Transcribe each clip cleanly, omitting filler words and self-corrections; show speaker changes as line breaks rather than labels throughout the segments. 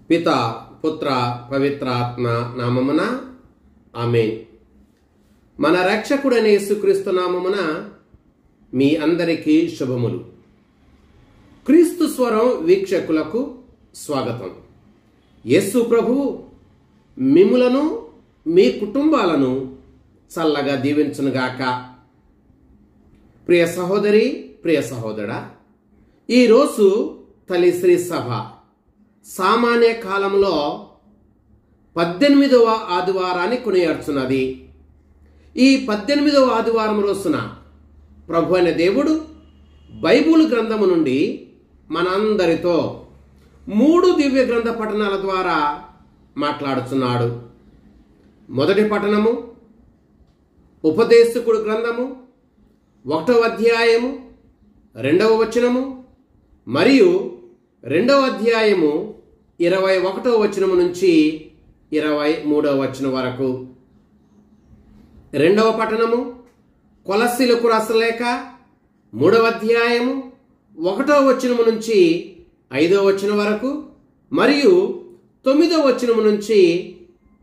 పిత పుత్ర పవిత్రాత్మ నామమున ఆమేన్. మన రక్షకుడైన యేసుక్రీస్తు నామమున మీ అందరికీ శుభములు. క్రీస్తు స్వరం వీక్షకులకు స్వాగతం. యేసు ప్రభువు మిమ్ములను మీ కుటుంబాలను చల్లగా దీవించునుగాక. ప్రియ సహోదరి, ప్రియ సహోదరా, ఈరోజు తల్లి శ్రీ సభ సామాన్య కాలంలో 18వ ఆదివారాన్ని కొనియాడుచున్నది. ఈ 18వ ఆదివారం రోజున ప్రభు అయిన దేవుడు బైబిల్ గ్రంథము నుండి మనందరితో 3 దివ్య గ్రంథ పఠనాల ద్వారా మాట్లాడుచున్నాడు. మొదటి పఠనము ఉపదేశకుడు గ్రంథము 1వ అధ్యాయము 2వ వచనము మరియు 2వ అధ్యాయము 21వ వచనము నుంచి 23వ వచనం వరకు. రెండవ పఠనము కొలస్సీలకు రాసిన లేఖ 3వ అధ్యాయము 1వ వచనము నుంచి 5వ వచనం వరకు మరియు 9వ వచనము నుంచి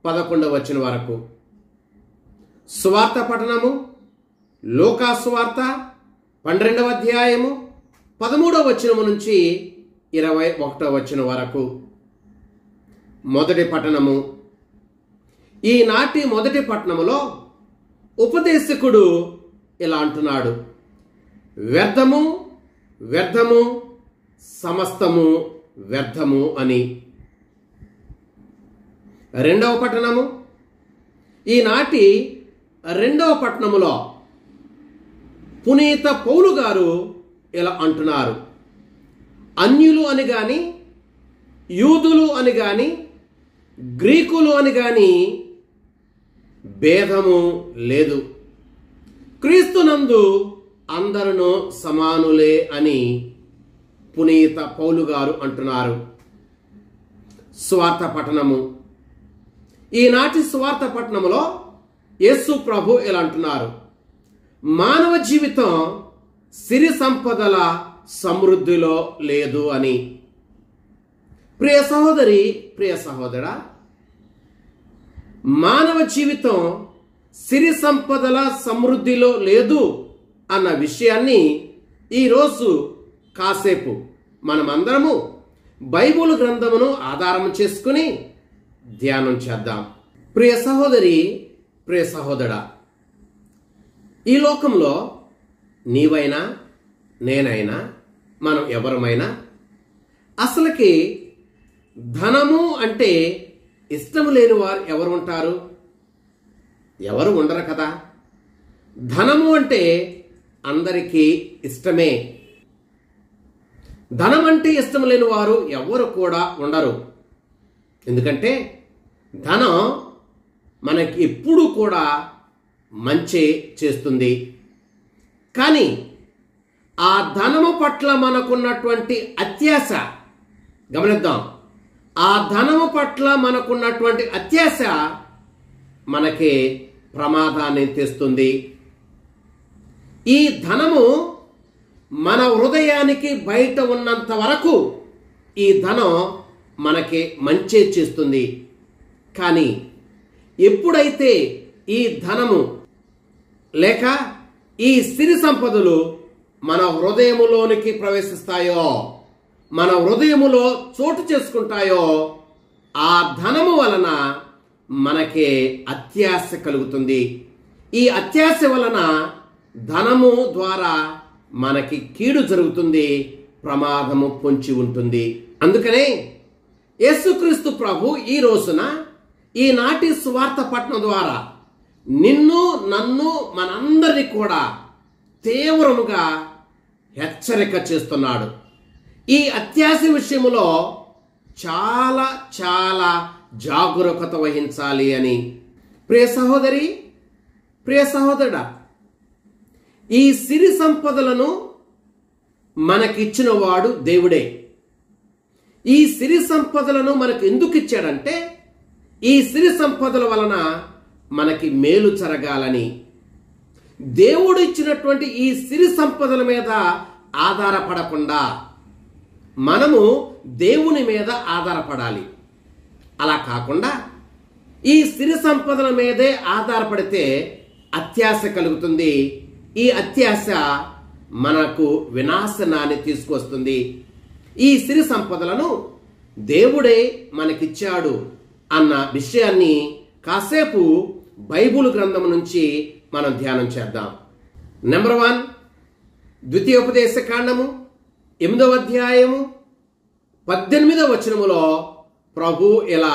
11వ వచనం వరకు. సువార్త పఠనము లూకా సువార్త 12వ అధ్యాయము 13వ వచనము నుంచి 21వ వచనం వరకు. మొదటి పఠనము. ఈనాటి మొదటి పఠనములో ఉపదేశకుడు ఇలా అంటున్నాడు: వ్యర్థము వ్యర్థము సమస్తము వ్యర్థము అని. రెండవ పఠనము. ఈనాటి రెండవ పఠనములో పునీత పౌలు గారు ఇలా అంటున్నారు: అన్యులు అని గాని, యూదులు అని గాని, గ్రీకులు అని గాని భేదము లేదు, క్రీస్తునందు అందరూ సమానులే అని పునీత పౌలు గారు అంటున్నారు. స్వార్థ పఠనము. ఈనాటి స్వార్థ పఠనములో యేసు ప్రభు ఇలా అంటున్నారు: మానవ జీవితం సిరి సంపదల సమృద్ధిలో లేదు అని. ప్రియ సహోదరి, ప్రియ సహోదరా, మానవ జీవితం సిరి సంపదల సమృద్ధిలో లేదు అన్న విషయాన్ని ఈరోజు కాసేపు మనమందరము బైబిల్ గ్రంథమును ఆధారం చేసుకుని ధ్యానం చేద్దాం. ప్రియ సహోదరి, ప్రియ సహోదరా, ఈ లోకంలో నీవైనా నేనైనా మనం ఎవరమైనా అసలుకి ధనము అంటే ఇష్టం లేని వారు ఎవరు ఉంటారు? ఎవరు ఉండరు కదా. ధనము అంటే అందరికీ ఇష్టమే. ధనం అంటే ఇష్టం లేని వారు ఎవరు కూడా ఉండరు. ఎందుకంటే ధనం మనకి ఎప్పుడూ కూడా మంచి చేస్తుంది. కానీ ఆ ధనము పట్ల మనకున్నటువంటి అత్యాశ గమనిద్దాం. ఆ ధనము పట్ల మనకున్నటువంటి అత్యాశ మనకి ప్రమాదాన్ని తెస్తుంది. ఈ ధనము మన హృదయానికి బయట ఉన్నంత వరకు ఈ ధనం మనకి మంచి చేస్తుంది. కానీ ఎప్పుడైతే ఈ ధనము లేక ఈ సిరి సంపదలు మన హృదయములోనికి ప్రవేశిస్తాయో, మన హృదయములో చోటు చేసుకుంటాయో, ఆ ధనము వలన మనకి అత్యాశ కలుగుతుంది. ఈ అత్యాశ వలన ధనము ద్వారా మనకి కీడు జరుగుతుంది, ప్రమాదము పొంచి ఉంటుంది. అందుకనే యేసుక్రీస్తు ప్రభు ఈ రోజున ఈనాటి సువార్త పఠనం ద్వారా నిన్ను, నన్ను, మనందరినీ కూడా తీవ్రముగా హెచ్చరిక చేస్తున్నాడు. ఈ అత్యాశ విషయంలో చాలా చాలా జాగరూకత వహించాలి అని. ప్రియ సహోదరి, ప్రియ సహోదరుడా, ఈ సిరి సంపదలను మనకిచ్చిన వాడు దేవుడే. ఈ సిరి సంపదలను మనకు ఎందుకు ఇచ్చాడంటే ఈ సిరి సంపదల వలన మనకి మేలు జరగాలని. దేవుడు ఇచ్చినటువంటి ఈ సిరి సంపదల మీద ఆధారపడకుండా మనము దేవుని మీద ఆధారపడాలి. అలా కాకుండా ఈ సిరి సంపదల మీదే ఆధారపడితే అత్యాశ కలుగుతుంది. ఈ అత్యాశ మనకు వినాశనాన్ని తీసుకొస్తుంది. ఈ సిరి సంపదలను దేవుడే మనకిచ్చాడు అన్న విషయాన్ని కాసేపు బైబిల్ గ్రంథం నుంచి మనం ధ్యానం చేద్దాం. నెంబర్ 1, ద్వితీయోపదేశ కాండము 8వ అధ్యాయము 18వ వచనములో ప్రభు ఇలా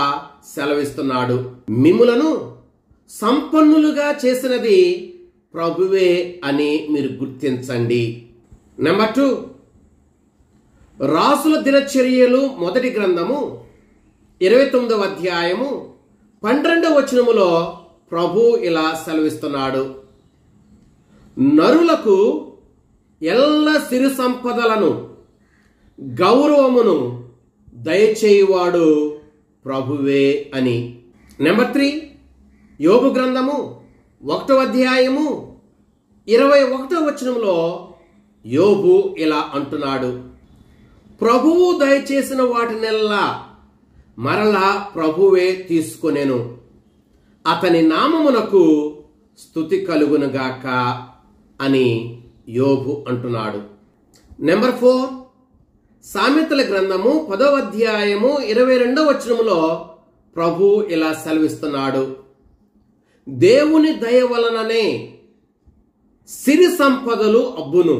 సెలవిస్తున్నాడు, మిమ్ములను సంపన్నులుగా చేసినది ప్రభువే అని మీరు గుర్తించండి. నెంబర్ 2, రాసుల దినచర్యలు 1వ గ్రంథము 29వ అధ్యాయము 12వ వచనములో ప్రభు ఇలా సెలవిస్తున్నాడు, నరులకు ఎల్ల సిరి సంపదలను గౌరవమును దయచేయువాడు ప్రభువే అని. నెంబర్ 3, యోబు గ్రంథము 1వ అధ్యాయము 21వ వచనంలో యోబు ఇలా అంటున్నాడు, ప్రభువు దయచేసిన వాటినెల్లా మరలా ప్రభువే తీసుకొనెను, అతని నామమునకు స్తుతి కలుగునుగాక అని యోబు అంటున్నాడు. నెంబర్ 4, సామెతల గ్రంథము 10వ అధ్యాయము 22వ వచనములో ప్రభు ఇలా సెలవిస్తున్నాడు, దేవుని దయ వలననే సిరి సంపదలు అబ్బును,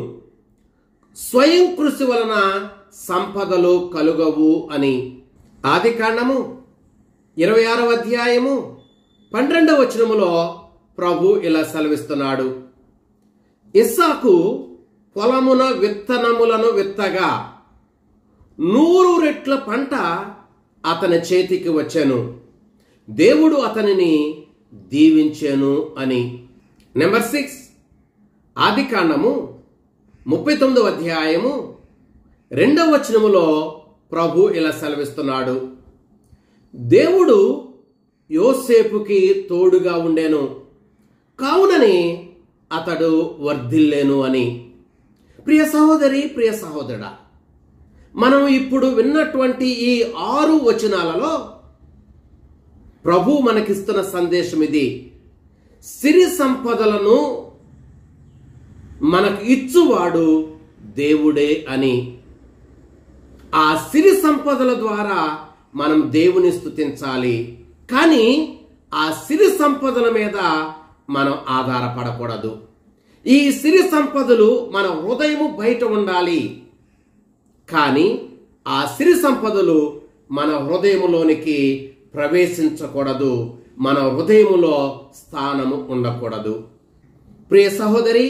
స్వయం కృషి వలన సంపదలు కలుగవు అని. ఆదికాండము 26వ అధ్యాయము 12వ వచనములో ప్రభు ఇలా సెలవిస్తున్నాడు, ఇస్సాకు పొలమున విత్తనములను విత్తగా 100 రెట్ల పంట అతని చేతికి వచ్చెను, దేవుడు అతనిని దీవించెను అని. నెంబర్ 6, ఆదికాండము 39వ అధ్యాయము 2వ వచనములో ప్రభు ఇలా సెలవిస్తున్నాడు, దేవుడు యోసేపుకి తోడుగా ఉండెను, కావునని అతడు వర్ధిల్లేను అని. ప్రియ సహోదరి, ప్రియ సహోదరుడా, మనం ఇప్పుడు విన్నటువంటి ఈ 6 వచనాలలో ప్రభు మనకిస్తున్న సందేశం ఇది. సిరి సంపదలను మనకు ఇచ్చువాడు దేవుడే అని. ఆ సిరి సంపదల ద్వారా మనం దేవుని స్తుతించాలి, కానీ ఆ సిరి సంపదల మీద మనం ఆధారపడకూడదు. ఈ సిరి సంపదలు మన హృదయము బయట ఉండాలి, కానీ ఆ సిరి సంపదలు మన హృదయములోనికి ప్రవేశించకూడదు, మన హృదయములో స్థానము ఉండకూడదు. ప్రియ సహోదరి,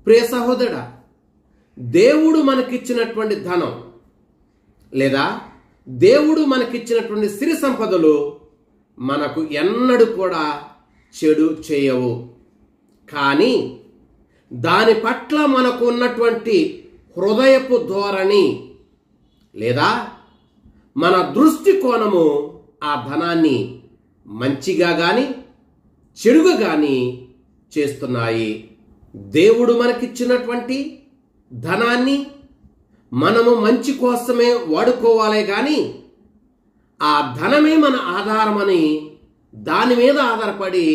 ప్రియ సహోదరుడా, దేవుడు మనకిచ్చినటువంటి ధనం లేదా దేవుడు మనకిచ్చినటువంటి సిరి సంపదలు మనకు ఎన్నడూ కూడా చెడు చేయవు. కానీ దాని పట్ల మనకు ఉన్నటువంటి హృదయపు ధోరణి లేదా మన దృష్టికోణము ఆ ధనాన్ని మంచిగా గాని చెడుగా గాని చేస్తున్నాయి. దేవుడు మనకిచ్చినటువంటి ధనాన్ని మనము మంచి కోసమే వాడుకోవాలే గాని ఆ ధనమే మన ఆధారమని దాని మీద ఆధారపడి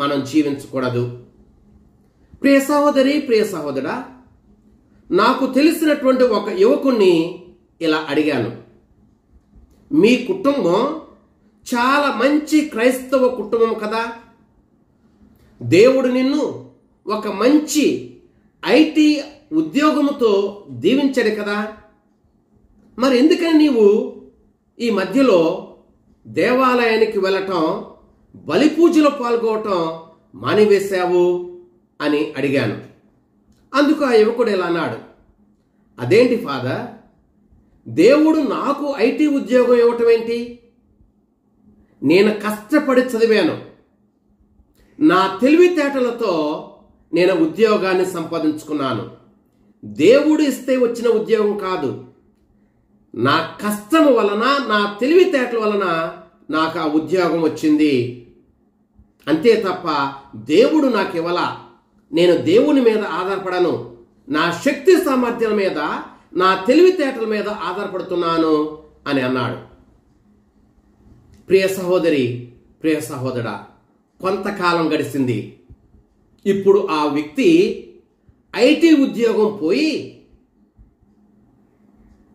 మనం జీవించకూడదు. ప్రియ సహోదరి, ప్రియ సహోదరా, నాకు తెలిసినటువంటి ఒక యువకుణ్ణి ఇలా అడిగాను, మీ కుటుంబం చాలా మంచి క్రైస్తవ కుటుంబం కదా, దేవుడు నిన్ను ఒక మంచి ఐటీ ఉద్యోగముతో దీవించాడు కదా, మరి ఎందుకని నీవు ఈ మధ్యలో దేవాలయానికి వెళ్ళటం, బలి పూజలో పాల్గొనటం మానివేశావు అని అడిగాను. అందుకు ఆ యువకుడు ఇలా అన్నాడు, అదేంటి ఫాదర్, దేవుడు నాకు ఐటీ ఉద్యోగం ఇవ్వటం ఏంటి? నేను కష్టపడి చదివాను, నా తెలివితేటలతో నేను ఉద్యోగాన్ని సంపాదించుకున్నాను. దేవుడు ఇస్తే వచ్చిన ఉద్యోగం కాదు, నా కష్టం వలన, నా తెలివితేటల వలన నాకు ఆ ఉద్యోగం వచ్చింది. అంతే తప్ప దేవుడు నాకు ఇవ్వాల, నేను దేవుని మీద ఆధారపడను, నా శక్తి సామర్థ్యాల మీద, నా తెలివితేటల మీద ఆధారపడుతున్నాను అని అన్నాడు. ప్రియ సహోదరి, ప్రియ సహోదరా, కొంతకాలం గడిచింది. ఇప్పుడు ఆ వ్యక్తి ఐటీ ఉద్యోగం పోయి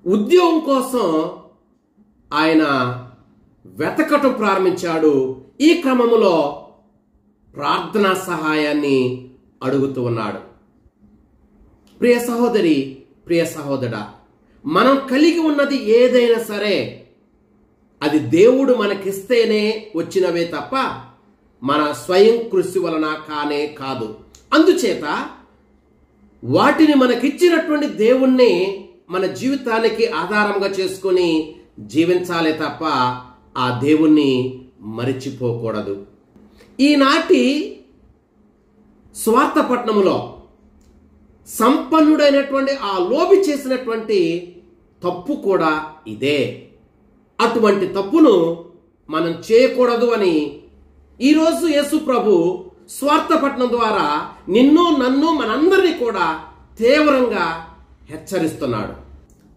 ఉద్యోగం కోసం ఆయన వెతకటం ప్రారంభించాడు. ఈ క్రమంలో ప్రార్థనా సహాయాన్ని అడుగుతూ ఉన్నాడు. ప్రియ సహోదరి, ప్రియ సహోదరా, మనం కలిగి ఉన్నది ఏదైనా సరే అది దేవుడు మనకిస్తేనే వచ్చినవే తప్ప మన స్వయం కృషి వలన కానే కాదు. అందుచేత వాటిని మనకిచ్చినటువంటి దేవుణ్ణి మన జీవితానికి ఆధారంగా చేసుకొని జీవించాలి తప్ప ఆ దేవుణ్ణి మరిచిపోకూడదు. ఈనాటి స్వార్థపట్నములో సంపన్నుడైనటువంటి ఆ లోబి చేసినటువంటి తప్పు కూడా ఇదే. అటువంటి తప్పును మనం చేయకూడదు అని ఈరోజు యేసు ప్రభు స్వార్థపట్నం ద్వారా నిన్ను, నన్ను, మనందరినీ కూడా తీవ్రంగా హెచ్చరిస్తున్నాడు.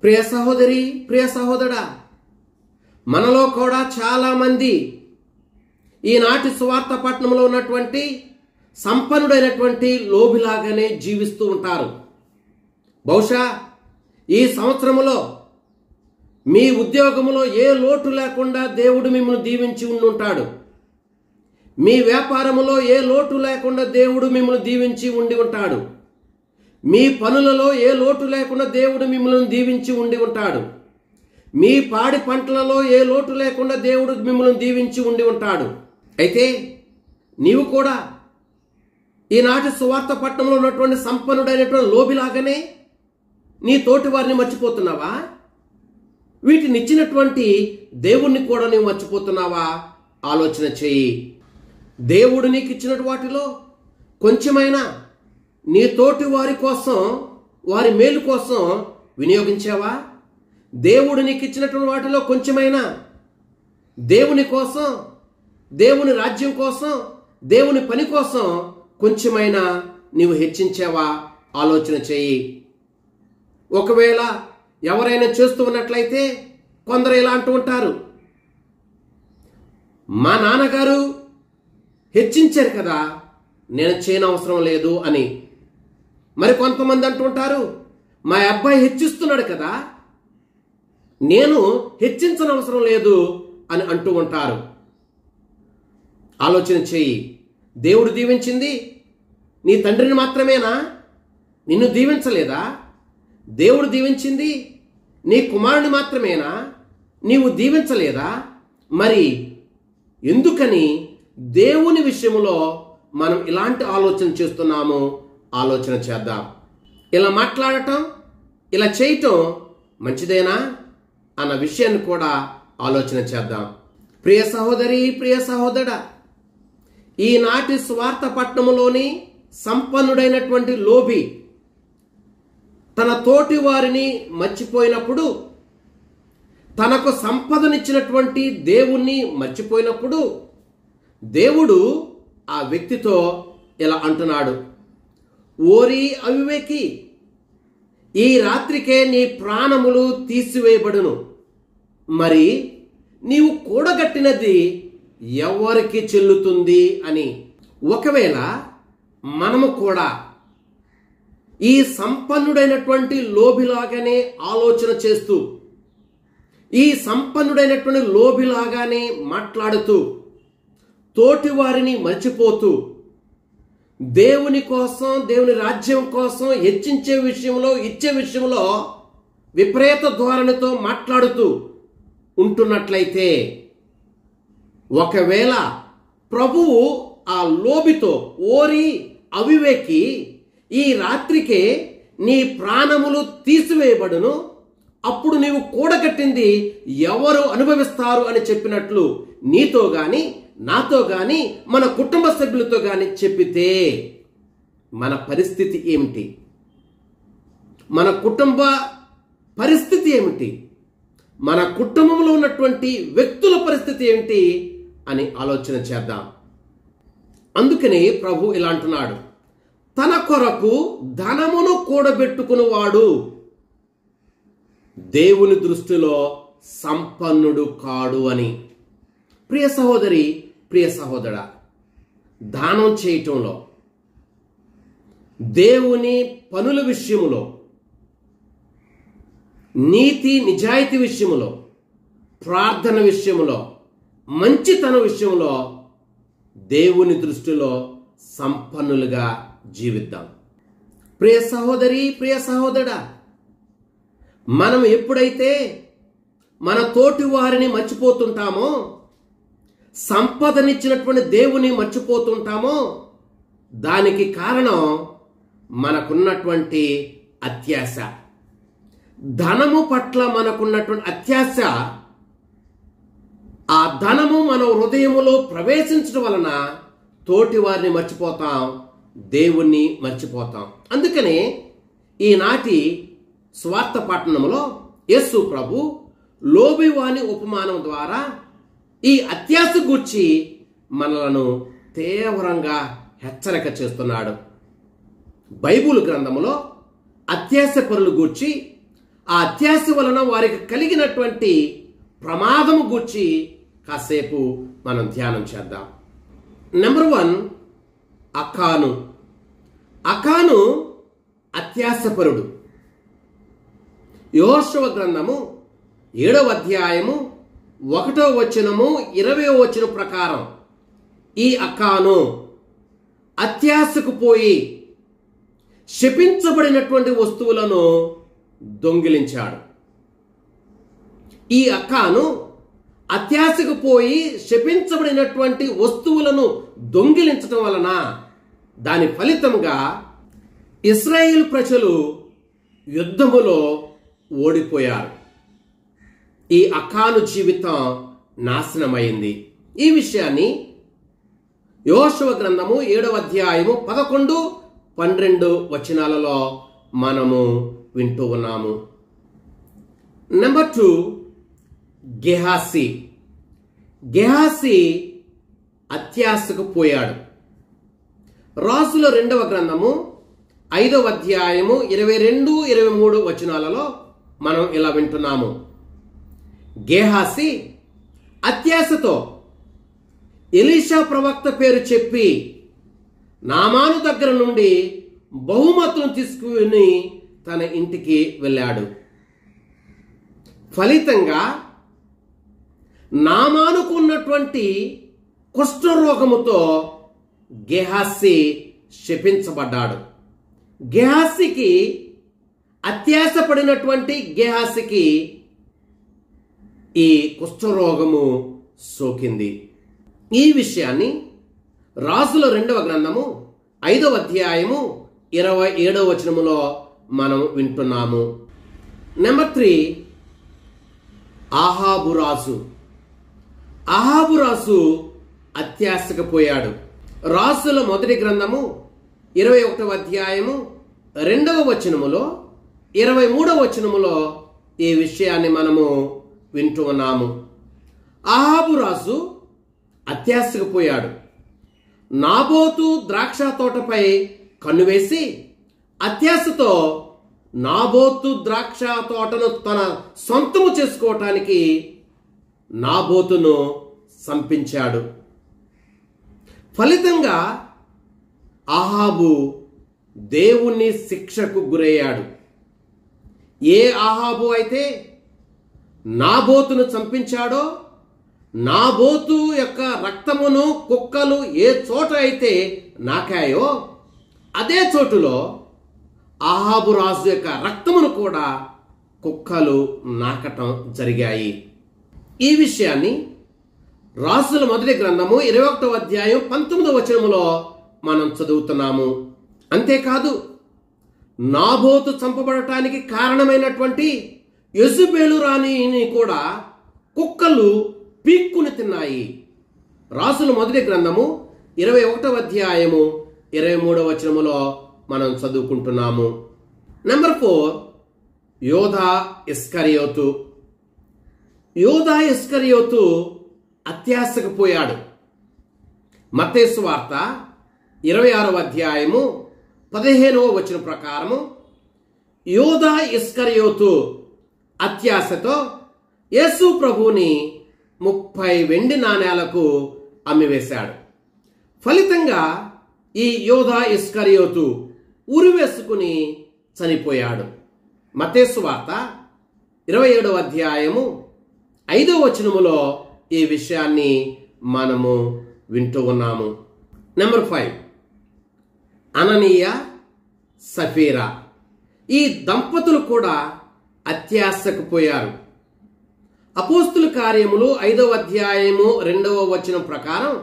ప్రియ సహోదరి, ప్రియ సహోదరా, మనలో కూడా చాలా మంది ఈనాటి స్వార్థపట్నంలో ఉన్నటువంటి సంపన్నుడైనటువంటి లోబిలాగానే జీవిస్తూ ఉంటారు. బహుశా ఈ సంవత్సరములో మీ ఉద్యోగములో ఏ లోటు లేకుండా దేవుడు మిమ్మల్ని దీవించి ఉండుంటాడు. మీ వ్యాపారములో ఏ లోటు లేకుండా దేవుడు మిమ్మల్ని దీవించి ఉండి ఉంటాడు. మీ పనులలో ఏ లోటు లేకుండా దేవుడు మిమ్మల్ని దీవించి ఉండి ఉంటాడు. మీ పాడి పంటలలో ఏ లోటు లేకుండా దేవుడు మిమ్మల్ని దీవించి ఉండి ఉంటాడు. అయితే నీవు కూడా ఈనాటి సువార్త పట్టణంలో ఉన్నటువంటి సంపన్నుడైనటువంటి లోబిలాగానే నీ తోటి వారిని మర్చిపోతున్నావా? వీటిని ఇచ్చినటువంటి దేవుణ్ణి కూడా నీవు మర్చిపోతున్నావా? ఆలోచన చేయి. దేవుడు నీకు ఇచ్చిన వాటిలో కొంచెమైనా నీ తోటి వారి కోసం, వారి మేలు కోసం వినియోగించావా? దేవుడు నీకు ఇచ్చినటువంటి వాటిలో కొంచెమైనా దేవుని కోసం, దేవుని రాజ్యం కోసం, దేవుని పని కోసం కొంచెమైనా నీవు హెచ్చించావా? ఆలోచన చేయి. ఒకవేళ ఎవరైనా చేస్తూ ఉన్నట్లయితే కొందరు ఇలా అంటూ ఉంటారు, మా నాన్నగారు హెచ్చించారు కదా, నేను చేయనవసరం లేదు అని. మరి కొంతమంది అంటుంటారు, మా అబ్బాయి హెచ్చిస్తున్నాడు కదా, నేను హెచ్చించనవసరం లేదు అని అంటూ ఉంటారు. ఆలోచన చేయి. దేవుడు దీవించింది నీ తండ్రిని మాత్రమేనా? నిన్ను దీవించలేదా? దేవుడు దీవించింది నీ కుమారుని మాత్రమేనా? నీవు దీవించలేదా? మరి ఎందుకని దేవుని విషయంలో మనం ఇలాంటి ఆలోచన చేస్తున్నాము? ఆలోచన చేద్దాం. ఇలా మాట్లాడటం, ఇలా చేయటం మంచిదేనా అన్న విషయాన్ని కూడా ఆలోచన చేద్దాం. ప్రియ సహోదరి, ప్రియ సహోదరుడా, ఈనాటి స్వార్థ పట్టణములోని సంపన్నుడైనటువంటి లోబి తన తోటి వారిని మర్చిపోయినప్పుడు, తనకు సంపదనిచ్చినటువంటి దేవుణ్ణి మర్చిపోయినప్పుడు దేవుడు ఆ వ్యక్తితో ఇలా అంటున్నాడు, ఓరి అవివేకి, ఈ రాత్రికే నీ ప్రాణములు తీసివేయబడును. మరి నీవు కూడగట్టినది ఎవరికి చెల్లుతుంది అని. ఒకవేళ మనము కూడా ఈ సంపన్నుడైనటువంటి లోబిలాగానే ఆలోచన చేస్తూ, ఈ సంపన్నుడైనటువంటి లోబిలాగానే మాట్లాడుతూ, తోటి వారిని మర్చిపోతూ, దేవుని కోసం, దేవుని రాజ్యం కోసం హెచ్చించే విషయంలో, ఇచ్చే విషయంలో విపరీత ధోరణితో మాట్లాడుతూ ఉంటున్నట్లయితే, ఒకవేళ ప్రభువు ఆ లోబితో, ఓరి అవివేకి, ఈ రాత్రికే నీ ప్రాణములు తీసివేయబడును, అప్పుడు నీవు కూడగట్టింది ఎవరు అనుభవిస్తారు అని చెప్పినట్లు నీతో గాని, నాతో గాని, మన కుటుంబ సభ్యులతో గాని చెప్పితే మన పరిస్థితి ఏమిటి? మన కుటుంబ పరిస్థితి ఏమిటి? మన కుటుంబంలో ఉన్నటువంటి వ్యక్తుల పరిస్థితి ఏమిటి అని ఆలోచన చేద్దాం. అందుకని ప్రభు ఇలా అంటున్నాడు, తన కొరకు ధనమును కూడబెట్టుకునివాడు దేవుని దృష్టిలో సంపన్నుడు కాడు అని. ప్రియ సహోదరి, ప్రియ సహోదరా, దానం చేయటంలో, దేవుని పనుల విషయములో, నీతి నిజాయితీ విషయములో, ప్రార్థన విషయములో, మంచితన విషయంలో దేవుని దృష్టిలో సంపన్నులుగా జీవిద్దాం. ప్రియ సహోదరి, ప్రియ సహోదరుడా, మనం ఎప్పుడైతే మన తోటి వారిని మర్చిపోతుంటామో, సంపదనిచ్చినటువంటి దేవుని మర్చిపోతుంటామో, దానికి కారణం మనకున్నటువంటి అత్యాశ. ధనము పట్ల మనకున్నటువంటి అత్యాశ, ఆ ధనము మన హృదయములో ప్రవేశించడం వలన తోటి వారిని మర్చిపోతాం, దేవుణ్ణి మర్చిపోతాం. అందుకనే ఈనాటి స్వార్థ పట్టణంలో యేసు ప్రభు లోబివాని ఉపమానం ద్వారా ఈ అత్యాశ గూర్చి మనలను తీవ్రంగా హెచ్చరిక చేస్తున్నాడు. బైబిల్ గ్రంథములో అత్యాశ పరులు గూర్చి, ఆ అత్యాశ వలన వారికి కలిగినటువంటి ప్రమాదము గూర్చి కాసేపు మనం ధ్యానం చేద్దాం. Number 1, Akan. అకాను అత్యాశపరుడు. యెహోషువ గ్రంథము 7వ అధ్యాయము 1వ వచనము 20వ వచనం ప్రకారం ఈ అకాను అత్యాశకు పోయి శపించబడినటువంటి వస్తువులను దొంగిలించాడు. ఈ అకాను అత్యాశకు పోయి శపించబడినటువంటి వస్తువులను దొంగిలించడం వలన దాని ఫలితంగా ఇశ్రాయేలు ప్రజలు యుద్ధములో ఓడిపోయారు. ఈ అకాను జీవితం నాశనమైంది. ఈ విషయాన్ని యెహోషువ గ్రంథము 7వ అధ్యాయము 11, 12 వచనాలలో మనము వింటూ ఉన్నాము. నెంబర్ 2, గెహాజీ. గెహాజీ అత్యాశకు పోయాడు. రాజుల 2వ గ్రంథము 5వ అధ్యాయము 22, 23 వచనాలలో మనం ఇలా వింటున్నాము. గెహాజీ అత్యాశతో ఎలీషా ప్రవక్త పేరు చెప్పి నామాను దగ్గర నుండి బహుమతులను తీసుకుని తన ఇంటికి వెళ్ళాడు. ఫలితంగా నామానుకు ఉన్నటువంటి కుష్ఠరోగముతో గెహాజీ శపించబడ్డాడు. గెహాజీకి, అత్యాశ పడినటువంటి గెహాజీకి ఈ కుష్ఠరోగము సోకింది. ఈ విషయాన్ని రాజుల 2వ గ్రంథము 5వ అధ్యాయము 27వ వచనములో మనం వింటున్నాము. నెంబర్ 3, ఆహాబు రాజు. ఆహాబు రాజు అత్యాశకు పోయాడు. రాజుల 1వ గ్రంథము 21వ అధ్యాయము 2వ వచనములో 23వ వచనములో ఈ విషయాన్ని మనము వింటూ ఉన్నాము. ఆహాబు రాజు అత్యాశకు పోయాడు. నాబోతు ద్రాక్ష తోటపై కన్నువేసి అత్యాశతో నాబోతు ద్రాక్ష తోటను తన సొంతము చేసుకోవటానికి నాబోతును సంపించాడు. ఫలితంగా ఆహాబు దేవుని శిక్షకు గురయ్యాడు. ఏ ఆహాబు అయితే నాబోతును చంపించాడో, నాబోతు యొక్క రక్తమును కుక్కలు ఏ చోట అయితే నాకాయో అదే చోటులో ఆహాబు రాజు యొక్క రక్తమును కూడా కుక్కలు నాకటం జరిగాయి. ఈ విషయాన్ని రాజుల 1వ గ్రంథము 21వ అధ్యాయం 19వ వచనములో మనం చదువుతున్నాము. అంతేకాదు, నాబోతు చంపబడటానికి కారణమైనటువంటి యెజబెలు రాణిని కూడా కుక్కలు పీక్కుని తిన్నాయి. రాజుల 1వ గ్రంథము 21వ అధ్యాయము 23వ వచనములో మనం చదువుకుంటున్నాము. నెంబర్ 4, యోధా ఇస్కరియోతు. యోధా ఇస్కరియోతు అత్యాశకు పోయాడు. మత్తయి సువార్త 26వ అధ్యాయము 15వ వచనం ప్రకారము యోధా ఇస్కరియోతు అత్యాశతో యేసు ప్రభువుని 30 వెండి నాణేలకు అమ్మివేశాడు. ఫలితంగా ఈ యోధా ఇస్కరియోతు ఉరివేసుకుని చనిపోయాడు. మత్తయి వార్త 27వ అధ్యాయము 5వ వచనములో ఈ విషయాన్ని మనము వింటూ ఉన్నాము. నెంబర్ 5, అననీయ సఫీరా. ఈ దంపతులు కూడా అత్యాశకు పోయారు. అపోస్తుల కార్యములు 5వ అధ్యాయము 2వ వచనం ప్రకారం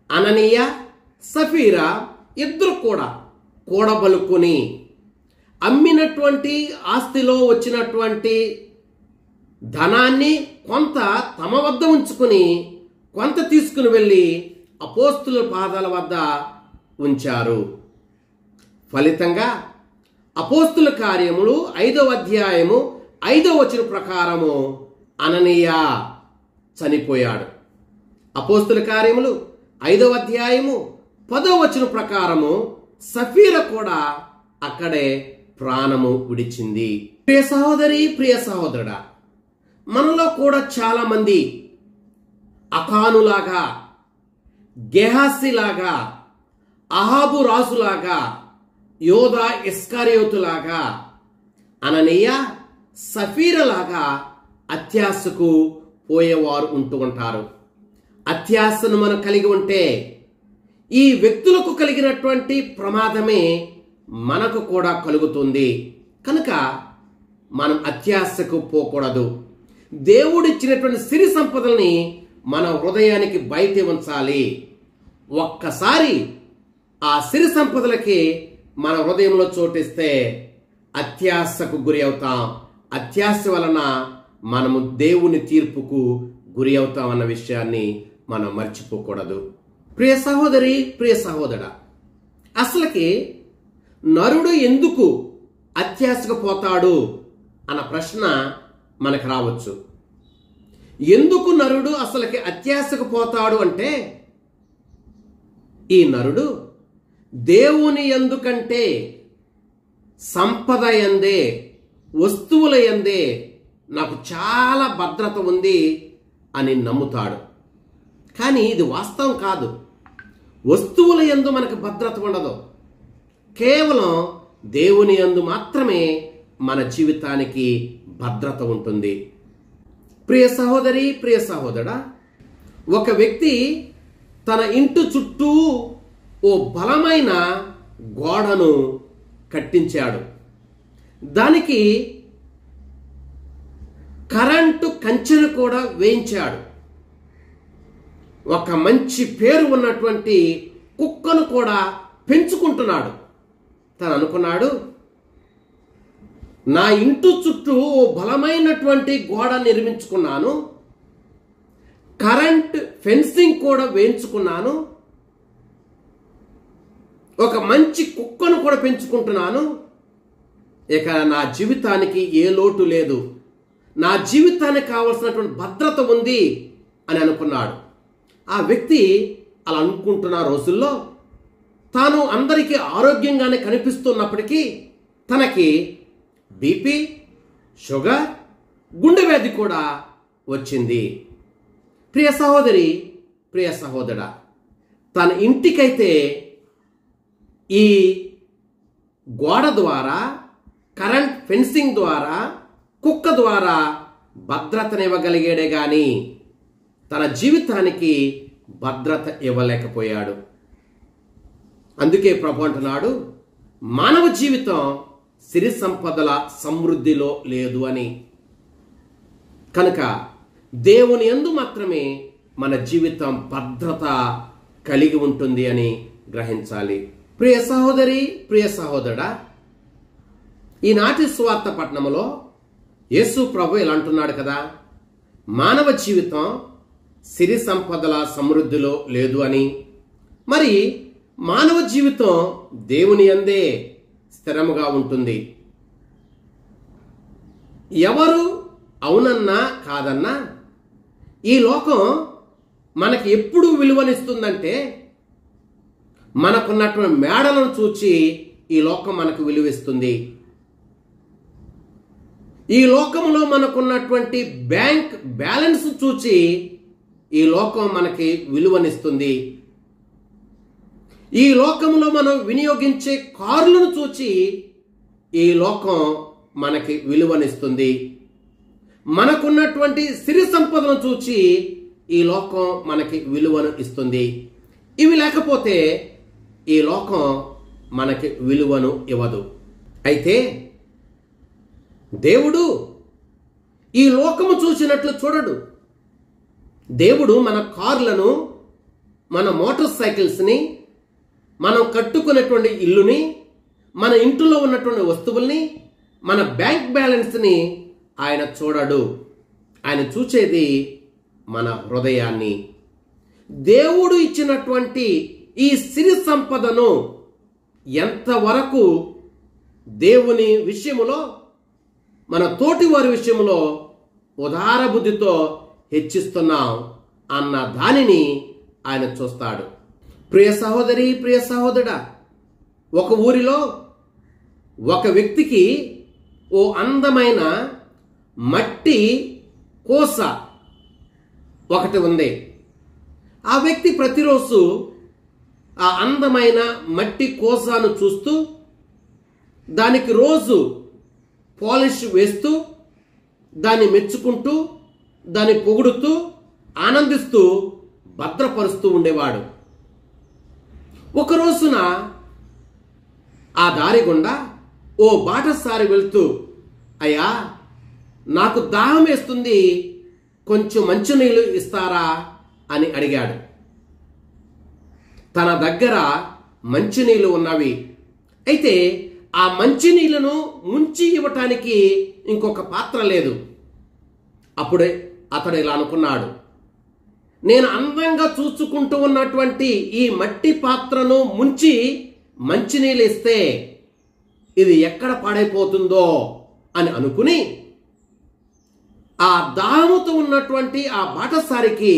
అననీయ సఫీరా ఇద్దరు కూడా కూడబలుకొని అమ్మినటువంటి ఆస్తిలో వచ్చినటువంటి ధనాన్ని కొంత తమ వద్ద ఉంచుకుని కొంత తీసుకుని వెళ్ళి అపోస్తుల పాదాల వద్ద ఉంచారు. ఫలితంగా అపోస్తుల కార్యములు 5వ అధ్యాయము 5వ వచనం ప్రకారము అననీయ చనిపోయాడు. అపోస్తుల కార్యములు 5వ అధ్యాయము 10వ వచనం ప్రకారము సఫీరా కూడా అక్కడే ప్రాణము విడిచింది. ప్రియ సహోదరి, ప్రియ సహోదరుడా, మనలో కూడా చాలా మంది అకానులాగా, గెహాసీలాగా, అహాబు రాజులాగా, యోధా ఇస్కరియోతులాగా, అననీయ సఫీరాలాగా అత్యాశకు పోయేవారు ఉంటూ ఉంటారు. అత్యాశను మనం కలిగి ఉంటే ఈ వ్యక్తులకు కలిగినటువంటి ప్రమాదమే మనకు కూడా కలుగుతుంది. కనుక మనం అత్యాశకు పోకూడదు. దేవుడిచ్చినటువంటి సిరి సంపదల్ని మన హృదయానికి బయట ఉంచాలి. ఒక్కసారి ఆ సిరి సంపదలకి మన హృదయంలో చోటిస్తే అత్యాశకు గురి అవుతాం. అత్యాశ వలన మనము దేవుని తీర్పుకు గురి అవుతాం అన్న విషయాన్ని మనం మర్చిపోకూడదు. ప్రియ సహోదరి, ప్రియ సహోదరుడా, అసలుకి నరుడు ఎందుకు అత్యాశకు పోతాడు అన్న ప్రశ్న మనకు రావచ్చు. ఎందుకు నరుడు అసలుకి అత్యాశకు పోతాడు అంటే, ఈ నరుడు దేవుని ఎందుకంటే సంపద యందే, వస్తువుల యందే నాకు చాలా భద్రత ఉంది అని నమ్ముతాడు. కానీ ఇది వాస్తవం కాదు. వస్తువుల యందు మనకు భద్రత ఉండదు. కేవలం దేవుని యందు మాత్రమే మన జీవితానికి భద్రత ఉంటుంది. ప్రియ సహోదరి, ప్రియ సహోదరుడా, ఒక వ్యక్తి తన ఇంటి చుట్టూ ఓ బలమైన గోడను కట్టించాడు. దానికి కరెంటు కంచెను కూడా వేయించాడు. ఒక మంచి పేరు ఉన్నటువంటి కుక్కను కూడా పెంచుకుంటున్నాడు. తను అనుకున్నాడు, నా ఇంటి చుట్టూ ఓ బలమైనటువంటి గోడ నిర్మించుకున్నాను, కరెంట్ ఫెన్సింగ్ కూడా వేయించుకున్నాను, ఒక మంచి కుక్కను కూడా పెంచుకుంటున్నాను, ఇక నా జీవితానికి ఏ లోటు లేదు, నా జీవితానికి కావలసినటువంటి భద్రత ఉంది అని అనుకున్నాడు. ఆ వ్యక్తి అలా అనుకుంటున్న రోజుల్లో తాను అందరికీ ఆరోగ్యంగానే కనిపిస్తున్నప్పటికీ తనకి బీపీ, షుగర్, గుండె వ్యాధి కూడా వచ్చింది. ప్రియ సహోదరి, ప్రియ సహోదరుడా, తన ఇంటికైతే ఈ గోడ ద్వారా, కరెంట్ ఫెన్సింగ్ ద్వారా, కుక్క ద్వారా భద్రతనివ్వగలిగాడే గాని తన జీవితానికి భద్రత ఇవ్వలేకపోయాడు. అందుకే ప్రభు అంటున్నాడు, మానవ జీవితం సిరి సంపదల సమృద్ధిలో లేదు అని. కనుక దేవుని యందు మాత్రమే మన జీవితం భద్రత కలిగి ఉంటుంది అని గ్రహించాలి. ప్రియ సహోదరి, ప్రియ సహోదరుడా, ఈనాటి సువార్త పట్టణంలో యేసు ప్రభు ఇలా అంటున్నాడు కదా, మానవ జీవితం సిరి సంపదల సమృద్ధిలో లేదు అని. మరి మానవ జీవితం దేవుని యందే స్థిరముగా ఉంటుంది. ఎవరు అవునన్నా కాదన్నా ఈ లోకం మనకి ఎప్పుడు విలువనిస్తుందంటే, మనకున్నటువంటి మేడలను చూచి ఈ లోకం మనకు విలువిస్తుంది. ఈ లోకంలో మనకున్నటువంటి బ్యాంక్ బ్యాలెన్స్ చూచి ఈ లోకం మనకి విలువనిస్తుంది. ఈ లోకంలో మనం వినియోగించే కార్లను చూచి ఈ లోకం మనకి విలువనిస్తుంది. మనకున్నటువంటి సిరి సంపదను చూచి ఈ లోకం మనకి విలువను ఇస్తుంది. ఇవి లేకపోతే ఈ లోకం మనకి విలువను ఇవ్వదు. అయితే దేవుడు ఈ లోకము చూసినట్లు చూడడు. దేవుడు మన కార్లను, మన మోటార్ సైకిల్స్ని, మనం కట్టుకున్నటువంటి ఇల్లుని, మన ఇంట్లో ఉన్నటువంటి వస్తువుల్ని, మన బ్యాంక్ బ్యాలెన్స్ని ఆయన చూడడు. ఆయన చూచేది మన హృదయాన్ని. దేవుడు ఇచ్చినటువంటి ఈ సిరి సంపదను ఎంతవరకు దేవుని విషయములో, మన తోటి వారి విషయంలో ఉదార బుద్ధితో హెచ్చిస్తున్నాం అన్న దానిని ఆయన చూస్తాడు. ప్రియ సహోదరి, ప్రియ సహోదరుడా, ఒక ఊరిలో ఒక వ్యక్తికి ఓ అందమైన మట్టి కోస ఒకటి ఉంది. ఆ వ్యక్తి ప్రతిరోజు ఆ అందమైన మట్టి కోసాను చూస్తూ, దానికి రోజు పాలిష్ వేస్తూ, దాన్ని మెచ్చుకుంటూ, దాన్ని పొగుడుతూ, ఆనందిస్తూ, భద్రపరుస్తూ ఉండేవాడు. ఒక రోజున ఆ దారి గుండా ఓ బాటసారి వెళ్తూ, అయ్యా, నాకు దాహం వేస్తుంది, కొంచెం మంచినీళ్ళు ఇస్తారా అని అడిగాడు. తన దగ్గర మంచినీళ్ళు ఉన్నవి. అయితే ఆ మంచినీళ్లను ముంచి ఇవ్వటానికి ఇంకొక పాత్ర లేదు. అప్పుడే అతడు ఇలా అనుకున్నాడు, నేను అందంగా చూసుకుంటూ ఉన్నటువంటి ఈ మట్టి పాత్రను ముంచి మంచినీళ్ళు ఇస్తే ఇది ఎక్కడ పాడైపోతుందో అని అనుకుని ఆ దాహముతో ఉన్నటువంటి ఆ బాటసారికి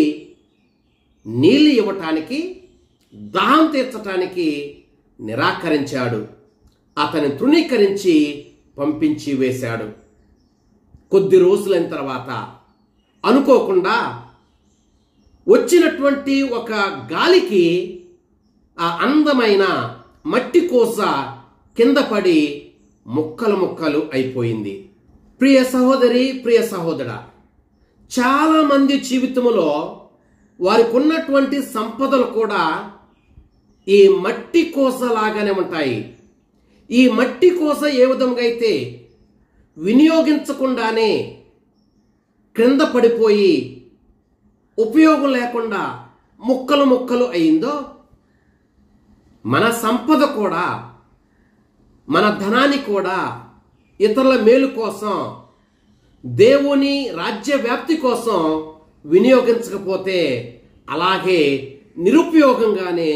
నీళ్లు ఇవ్వటానికి, దాహం తీర్చటానికి నిరాకరించాడు. అతని తృణీకరించి పంపించి వేశాడు. కొద్ది రోజులైన తర్వాత అనుకోకుండా వచ్చినటువంటి ఒక గాలికి ఆ అందమైన మట్టి కోస కింద పడి ముక్కలు ముక్కలు అయిపోయింది. ప్రియ సహోదరి, ప్రియ సహోదరా, చాలా మంది జీవితంలో వారికి ఉన్నటువంటి సంపదలు కూడా ఈ మట్టి కోసలాగానే ఉంటాయి. ఈ మట్టి కోస ఏ విధంగా అయితే వినియోగించకుండానే క్రింద పడిపోయి ఉపయోగం లేకుండా ముక్కలు ముక్కలు అయిందో, మన సంపద కూడా, మన ధనాన్ని కూడా ఇతరుల మేలు కోసం, దేవుని రాజ్య వ్యాప్తి కోసం వినియోగించకపోతే అలాగే నిరుపయోగంగానే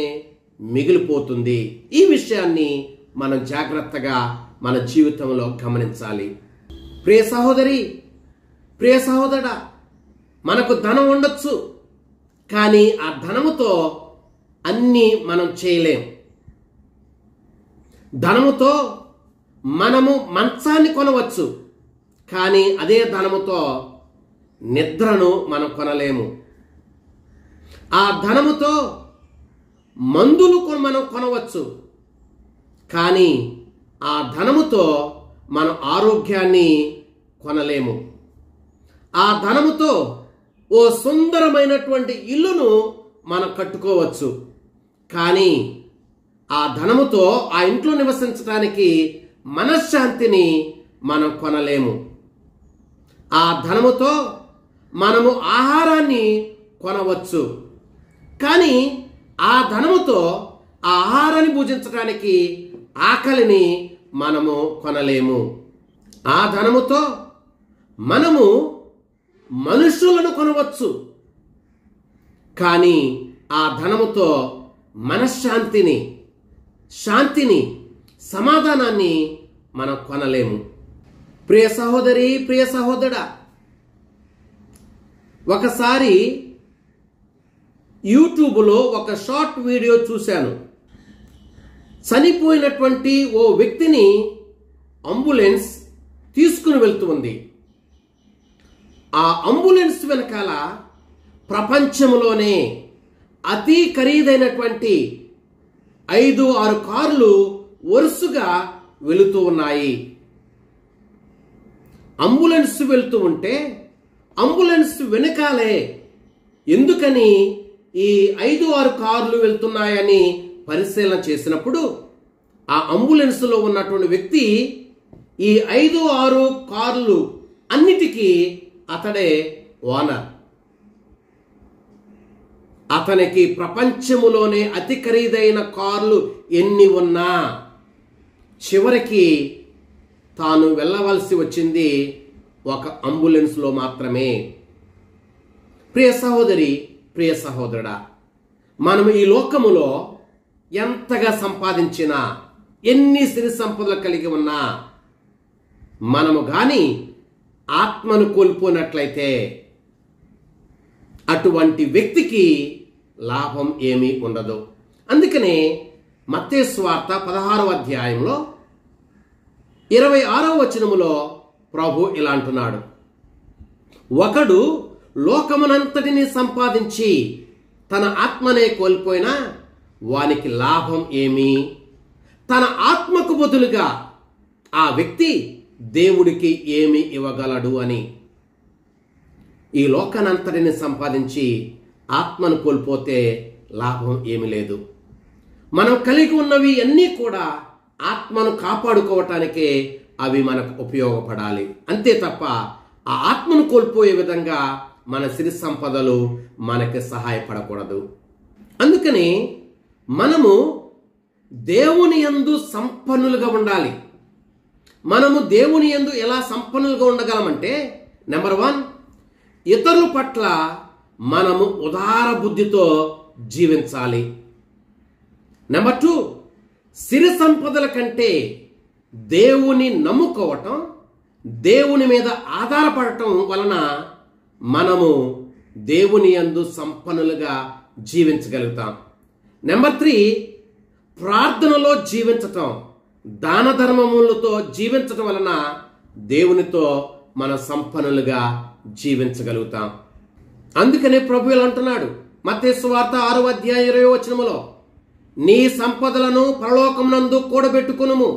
మిగిలిపోతుంది. ఈ విషయాన్ని మనం జాగ్రత్తగా మన జీవితంలో గమనించాలి. ప్రియ సహోదరి, ప్రియ సహోదరుడా, మనకు ధనం ఉండొచ్చు, కానీ ఆ ధనముతో అన్నీ మనం చేయలేం. ధనముతో మనము మంచాన్ని కొనవచ్చు, కానీ అదే ధనముతో నిద్రను మనం కొనలేము. ఆ ధనముతో మందులు మనం కొనవచ్చు, కానీ ఆ ధనముతో మన ఆరోగ్యాన్ని కొనలేము. ఆ ధనముతో ఓ సుందరమైనటువంటి ఇల్లును మనం కట్టుకోవచ్చు, కానీ ఆ ధనముతో ఆ ఇంట్లో నివసించడానికి మనశ్శాంతిని మనం కొనలేము. ఆ ధనముతో మనము ఆహారాన్ని కొనవచ్చు, కానీ ఆ ధనముతో ఆ ఆహారాన్ని భుజించడానికి ఆకలిని మనము కొనలేము. ఆ ధనముతో మనము మనుషులను కొనవచ్చు, కానీ ఆ ధనముతో మనశ్శాంతిని, శాంతిని, సమాధానాన్ని మనం కొనలేము. ప్రియ సహోదరి, ప్రియ సహోదరుడా, ఒకసారి యూట్యూబ్లో ఒక షార్ట్ వీడియో చూశాను. చనిపోయినటువంటి ఓ వ్యక్తిని అంబులెన్స్ తీసుకుని వెళ్తుంది. ఆ అంబులెన్స్ వెనకాల ప్రపంచంలోనే అతి ఖరీదైనటువంటి 5-6 కార్లు వరుసగా వెళుతూ ఉన్నాయి. అంబులెన్స్ వెళుతూ ఉంటే అంబులెన్స్ వెనకాలే ఎందుకని ఈ 5-6 కార్లు వెళ్తున్నాయని పరిశీలన చేసినప్పుడు ఆ అంబులెన్స్లో ఉన్నటువంటి వ్యక్తి ఈ 5-6 కార్లు అన్నిటికీ అతడే ఓనర్. అతనికి ప్రపంచములోనే అతి ఖరీదైన కార్లు ఎన్ని ఉన్నా చివరికి తాను వెళ్ళవలసి వచ్చింది ఒక అంబులెన్స్లో మాత్రమే. ప్రియ సహోదరి, ప్రియ సహోదరుడా, మనం ఈ లోకములో ఎంతగా సంపాదించినా, ఎన్ని సిరి సంపదలు కలిగి ఉన్నా, మనము గాని ఆత్మను కోల్పోయినట్లయితే అటువంటి వ్యక్తికి లాభం ఏమీ ఉండదు. అందుకనే మత్తయి సువార్త 16వ అధ్యాయంలో 26వ వచనములో ప్రభు ఇలా అంటున్నాడు, ఒకడు లోకమునంతటిని సంపాదించి తన ఆత్మనే కోల్పోయినా వానికి లాభం ఏమి? తన ఆత్మకు బదులుగా ఆ వ్యక్తి దేవుడికి ఏమి ఇవ్వగలడు అని. ఈ లోకానంతటిని సంపాదించి ఆత్మను కోల్పోతే లాభం ఏమి లేదు. మనం కలిగి ఉన్నవి అన్నీ కూడా ఆత్మను కాపాడుకోవటానికే అవి మనకు ఉపయోగపడాలి. అంతే తప్ప ఆ ఆత్మను కోల్పోయే విధంగా మన సిరి సంపదలు మనకి సహాయపడకూడదు. అందుకని మనము దేవుని యందు సంపన్నులుగా ఉండాలి. మనము దేవుని యందు ఎలా సంపన్నులుగా ఉండగలమంటే, నెంబర్ 1, ఇతరుల పట్ల మనము ఉదార బుద్ధితో జీవించాలి. నెంబర్ 2, సిరి సంపదల కంటే దేవుని నమ్ముకోవటం, దేవుని మీద ఆధారపడటం వలన మనము దేవుని యందు సంపన్నులుగా జీవించగలుగుతాం. నెంబర్ 3, ప్రార్థనలో జీవించటం, దాన ధర్మములతో జీవించటం వలన దేవునితో మన సంపన్నులుగా జీవించగలుగుతాం. అందుకనే ప్రభు ఇలా అంటున్నాడు మత్తయి సువార్త 6వ అధ్యాయం 20వ వచనములో, నీ సంపదలను పరలోకమునందు కూడబెట్టుకొనుము,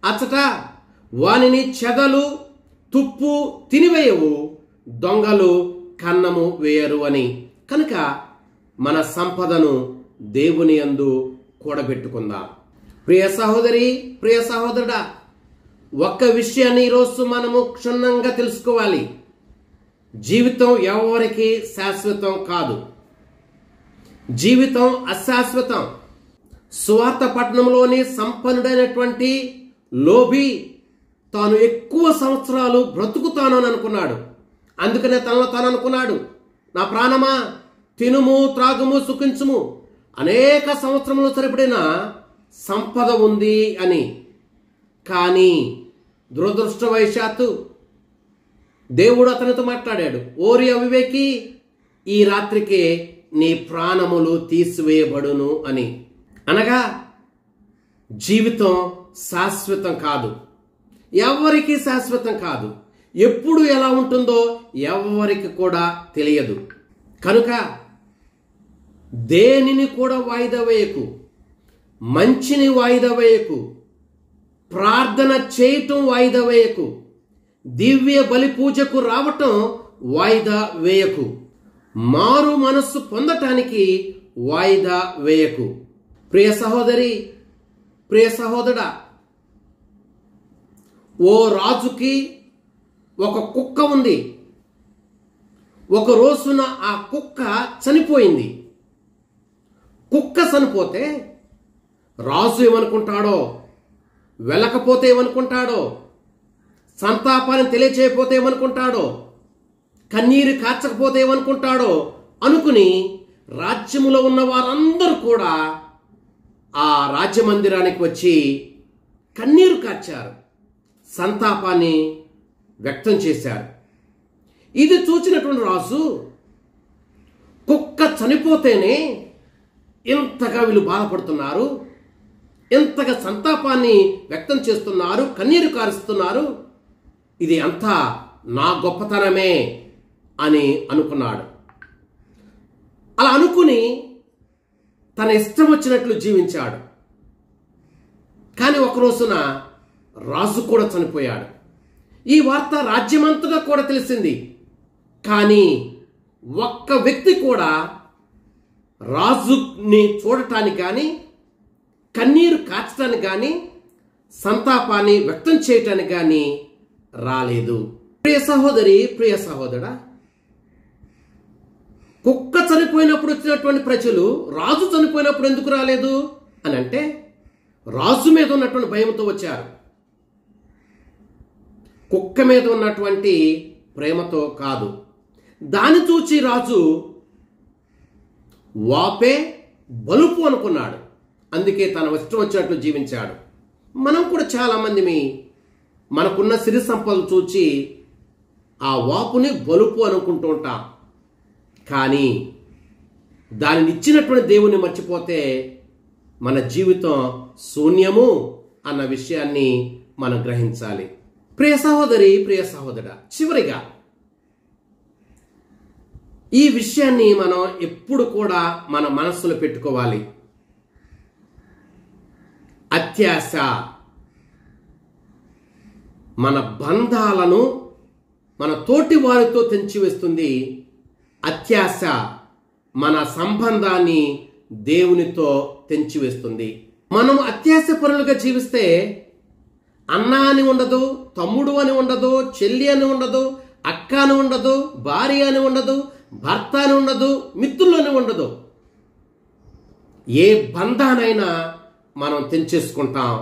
అచ్చట వానిని చెదలు తుప్పు తినివేయవు, దొంగలు కన్నము వేయరు అని. కనుక మన సంపదను దేవుని యందు కూడబెట్టుకుందాం. ప్రియ సహోదరి, ప్రియ సహోదరుడా, ఒక్క విషయాన్ని ఈరోజు మనము క్షుణ్ణంగా తెలుసుకోవాలి. జీవితం ఎవరికి శాశ్వతం కాదు. జీవితం అశాశ్వతం. సువార్త పట్టణంలోని సంపన్నుడైనటువంటి లోబి తాను ఎక్కువ సంవత్సరాలు బ్రతుకుతానని అనుకున్నాడు. అందుకనే తనలో తాను అనుకున్నాడు, నా ప్రాణమా తినుము త్రాగుము సుఖించుము, అనేక సంవత్సరములు సరిపడిన సంపద ఉంది అని. కానీ దురదృష్టవశాత్తు దేవుడు అతనితో మాట్లాడాడు, ఓరి అవివేకి, ఈ రాత్రికే నీ ప్రాణములు తీసివేయబడును అని. అనగా జీవితం శాశ్వతం కాదు, ఎవరికి శాశ్వతం కాదు. ఎప్పుడు ఎలా ఉంటుందో ఎవరికి కూడా తెలియదు. కనుక దేనిని కూడా వాయిదా వేయకు, మంచిని వాయిదా వేయకు, ప్రార్థన చేయటం వాయిదా వేయకు, దివ్య బలి పూజకు రావటం వాయిదా వేయకు, మారు మనస్సు పొందటానికి వాయిదా వేయకు. ప్రియ సహోదరి, ప్రియ సహోదరుడా, ఓ రాజుకి ఒక కుక్క ఉంది. ఒక రోజున ఆ కుక్క చనిపోయింది. కుక్క చనిపోతే రాజు ఏమనుకుంటాడో, వెళ్ళకపోతే ఏమనుకుంటాడో, సంతాపాన్ని తెలియచేయకపోతే ఏమనుకుంటాడో, కన్నీరు కార్చకపోతే ఏమనుకుంటాడో అనుకుని రాజ్యములో ఉన్న వారందరూ కూడా ఆ రాజ్యమందిరానికి వచ్చి కన్నీరు కార్చారు, సంతాపాన్ని వ్యక్తం చేశారు. ఇది చూసినటువంటి రాజు, కుక్క చనిపోతేనే ఎంతగా వీళ్ళు బాధపడుతున్నారు, ఎంతగా సంతాపాన్ని వ్యక్తం చేస్తున్నారు, కన్నీరు కారుస్తున్నారు, ఇది అంతా నా గొప్పతనమే అని అనుకున్నాడు. అనుకుని తన ఇష్టం వచ్చినట్లు జీవించాడు. కానీ ఒక రోజున రాజు కూడా చనిపోయాడు. ఈ వార్త రాజ్యమంతటా కూడా తెలిసింది. కానీ ఒక్క వ్యక్తి కూడా రాజుని చూడటానికి కానీ, కన్నీరు కార్చడానికి కానీ, సంతాపాన్ని వ్యక్తం చేయటానికి కానీ రాలేదు. ప్రియ సహోదరి, ప్రియ సహోదరా, కుక్క చనిపోయినప్పుడు వచ్చినటువంటి ప్రజలు రాజు చనిపోయినప్పుడు ఎందుకు రాలేదు అని అంటే, రాజు మీద ఉన్నటువంటి భయంతో వచ్చారు. కుక్క మీద ఉన్నటువంటి ప్రేమతో కాదు. దాన్ని చూచి రాజు వాపే బలుపు అనుకున్నాడు. అందుకే తన ఇష్టం వచ్చినట్లు జీవించాడు. మనం కూడా చాలా మంది మనకున్న సిరి సంపదలు చూచి ఆ వాపుని బలుపు అనుకుంటూ ఉంటాం. కానీ దానిని ఇచ్చినటువంటి దేవుని మర్చిపోతే మన జీవితం శూన్యము అన్న విషయాన్ని మనం గ్రహించాలి. ప్రియ సహోదరి, ప్రియ సహోదరుడా, చివరిగా ఈ విషయాన్ని మనం ఎప్పుడు కూడా మన మనస్సులో పెట్టుకోవాలి. అత్యాశ మన బంధాలను మన తోటి వారితో తెంచివేస్తుంది. అత్యాశ మన సంబంధాన్ని దేవునితో తెంచివేస్తుంది. మనం అత్యాశ పరులుగా జీవిస్తే అన్న అని ఉండదు, తమ్ముడు అని ఉండదు, చెల్లి అని ఉండదు, అక్క అని ఉండదు, భార్య అని ఉండదు, భర్త అని ఉండదు, మిత్రులు అని ఉండదు. ఏ బంధానైనా మనం తెంచేసుకుంటాం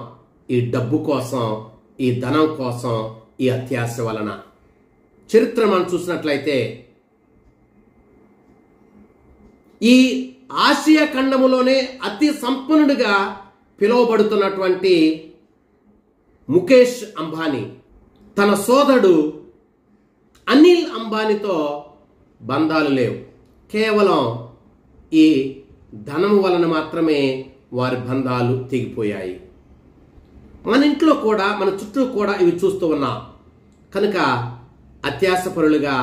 ఈ డబ్బు కోసం, ఈ ధనం కోసం, ఈ అత్యాశ వలన. చరిత్ర మనం చూసినట్లయితే ఈ ఆసియా ఖండములోనే అతి సంపన్నుడిగా పిలువబడుతున్నటువంటి ముఖేష్ అంబానీ తన సోదరుడు అనిల్ అంబానీతో బంధాలు లేవు. కేవలం ఈ ధనము వలన మాత్రమే వారి బంధాలు తెగిపోయాయి. మన ఇంట్లో కూడా, మన చుట్టూ కూడా ఇవి చూస్తూ ఉన్నాం. కనుక అత్యాశపరులుగా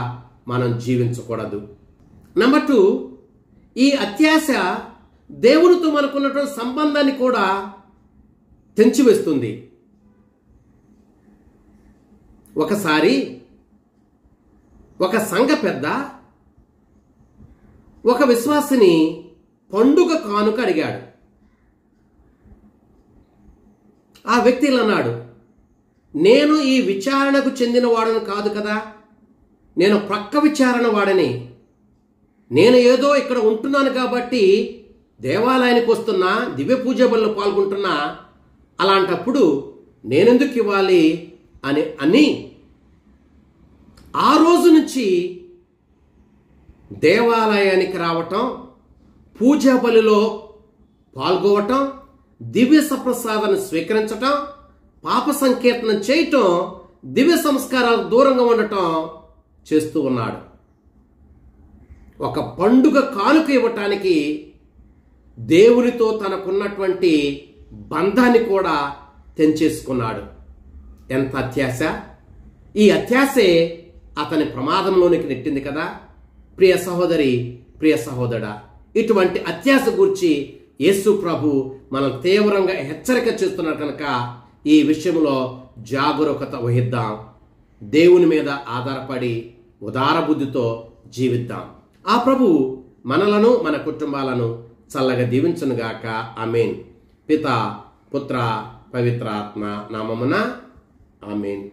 మనం జీవించకూడదు. నెంబర్ 2, ఈ అత్యాశ దేవునితో మనకున్నటువంటి సంబంధాన్ని కూడా తెంచివేస్తుంది. ఒకసారి ఒక సంఘ పెద్ద ఒక విశ్వాసిని పండుగ కానుక అడిగాడు. ఆ వ్యక్తి ఇలా అన్నాడు, నేను ఈ విచారణకు చెందిన వాడను కాదు కదా, నేను ప్రక్క విచారణ వాడని. నేను ఏదో ఇక్కడ ఉంటున్నాను కాబట్టి దేవాలయానికి వస్తున్నా, దివ్య పూజ బల్లో పాల్గొంటున్నా, అలాంటప్పుడు నేనెందుకు ఇవ్వాలి అని ఆ రోజు నుంచి దేవాలయానికి రావటం, పూజా బలిలో పాల్గొవటం, దివ్య సప్రసాదాన్ని స్వీకరించటం, పాప సంకీర్తనం చేయటం, దివ్య సంస్కారాలకు దూరంగా ఉండటం చేస్తూ ఉన్నాడు. ఒక పండుగ కానుక ఇవ్వటానికి దేవునితో తనకున్నటువంటి బంధాన్ని కూడా తెంచేసుకున్నాడు. ఎంత అత్యాశ! ఈ అత్యాశే అతని ప్రమాదంలోనికి నెట్టింది కదా. ప్రియ సహోదరి, ప్రియ సహోదరుడా, ఇటువంటి అత్యాశ గురించి యేసు ప్రభు మనం తీవ్రంగా హెచ్చరిక చేస్తున్నారు. కనుక ఈ విషయంలో జాగరూకత వహిద్దాం. దేవుని మీద ఆధారపడి ఉదార బుద్ధితో జీవిద్దాం. ఆ ప్రభు మనలను, మన కుటుంబాలను చల్లగా దీవించునుగాక. ఆమేన్. పిత, పుత్ర, పవిత్రాత్మ నామమున ఆమేన్.